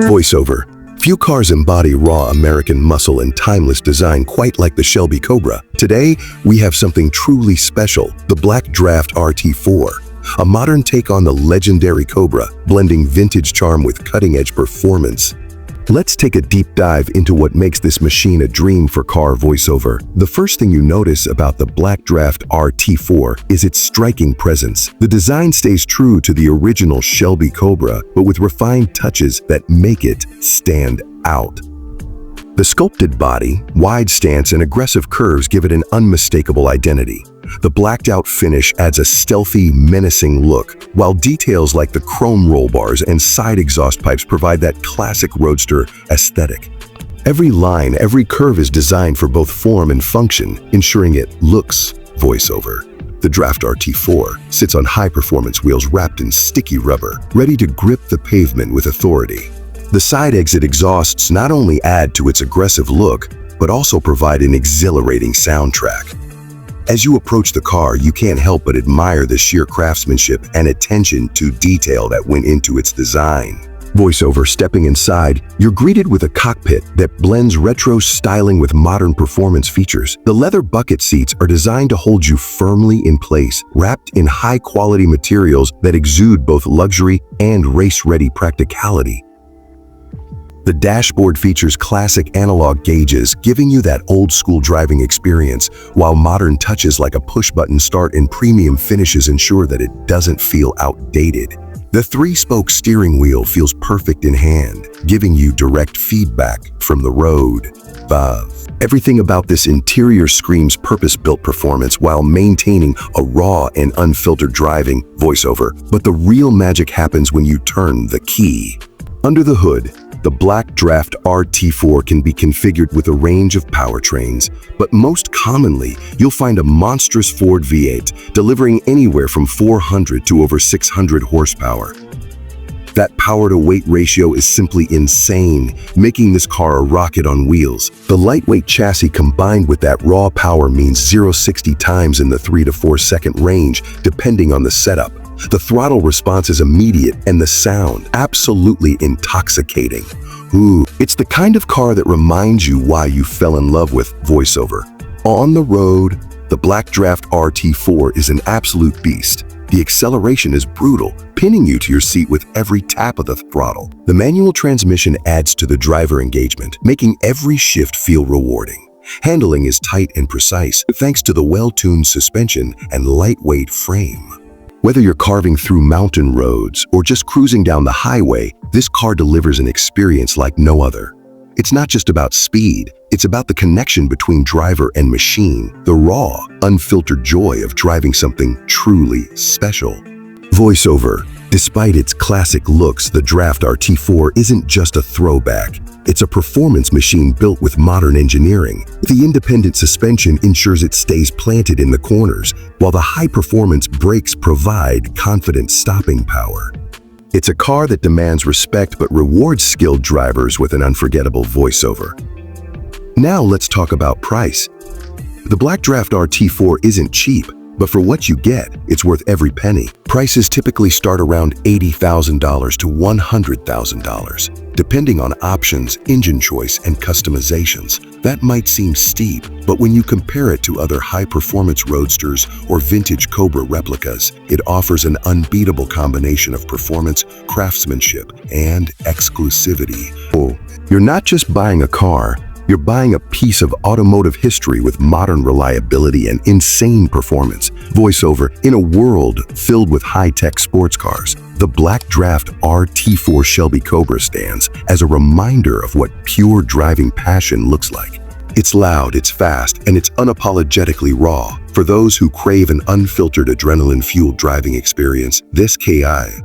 Voiceover. Few cars embody raw American muscle and timeless design quite like the Shelby Cobra. Today, we have something truly special, the Backdraft RT4, a modern take on the legendary Cobra, blending vintage charm with cutting-edge performance. Let's take a deep dive into what makes this machine a dream for car voiceover. The first thing you notice about the Backdraft RT4 is its striking presence. The design stays true to the original Shelby Cobra, but with refined touches that make it stand out. The sculpted body, wide stance, and aggressive curves give it an unmistakable identity. The blacked-out finish adds a stealthy, menacing look, while details like the chrome roll bars and side exhaust pipes provide that classic roadster aesthetic. Every line, every curve is designed for both form and function, ensuring it looks voiceover. The Draft RT4 sits on high-performance wheels wrapped in sticky rubber, ready to grip the pavement with authority. The side exit exhausts not only add to its aggressive look, but also provide an exhilarating soundtrack. As you approach the car, you can't help but admire the sheer craftsmanship and attention to detail that went into its design. Voiceover. Stepping inside, you're greeted with a cockpit that blends retro styling with modern performance features. The leather bucket seats are designed to hold you firmly in place, wrapped in high-quality materials that exude both luxury and race-ready practicality. The dashboard features classic analog gauges, giving you that old-school driving experience, while modern touches like a push-button start and premium finishes ensure that it doesn't feel outdated. The three-spoke steering wheel feels perfect in hand, giving you direct feedback from the road above. Everything about this interior screams purpose-built performance while maintaining a raw and unfiltered driving voiceover. But the real magic happens when you turn the key. Under the hood, the Backdraft RT4 can be configured with a range of powertrains, but most commonly, you'll find a monstrous Ford V8 delivering anywhere from 400 to over 600 horsepower. That power-to-weight ratio is simply insane, making this car a rocket on wheels. The lightweight chassis combined with that raw power means 0-60 times in the 3 to 4 second range, depending on the setup. The throttle response is immediate and the sound absolutely intoxicating. Ooh, it's the kind of car that reminds you why you fell in love with voiceover. On the road, the Backdraft RT4 is an absolute beast. The acceleration is brutal, pinning you to your seat with every tap of the throttle. The manual transmission adds to the driver engagement, making every shift feel rewarding. Handling is tight and precise, thanks to the well-tuned suspension and lightweight frame. Whether you're carving through mountain roads or just cruising down the highway, this car delivers an experience like no other. It's not just about speed, it's about the connection between driver and machine, the raw, unfiltered joy of driving something truly special. Voiceover. Despite its classic looks, the Draft RT4 isn't just a throwback. It's a performance machine built with modern engineering. The independent suspension ensures it stays planted in the corners, while the high-performance brakes provide confident stopping power. It's a car that demands respect but rewards skilled drivers with an unforgettable voiceover. Now let's talk about price. The Backdraft RT4 isn't cheap, but for what you get, it's worth every penny. Prices typically start around $80,000 to $100,000, depending on options, engine choice, and customizations. That might seem steep, but when you compare it to other high-performance roadsters or vintage Cobra replicas, it offers an unbeatable combination of performance, craftsmanship, and exclusivity. Oh, you're not just buying a car, you're buying a piece of automotive history with modern reliability and insane performance. Voiceover. In a world filled with high-tech sports cars, the Backdraft RT4 Shelby Cobra stands as a reminder of what pure driving passion looks like. It's loud, it's fast, and it's unapologetically raw. For those who crave an unfiltered adrenaline-fueled driving experience, this KI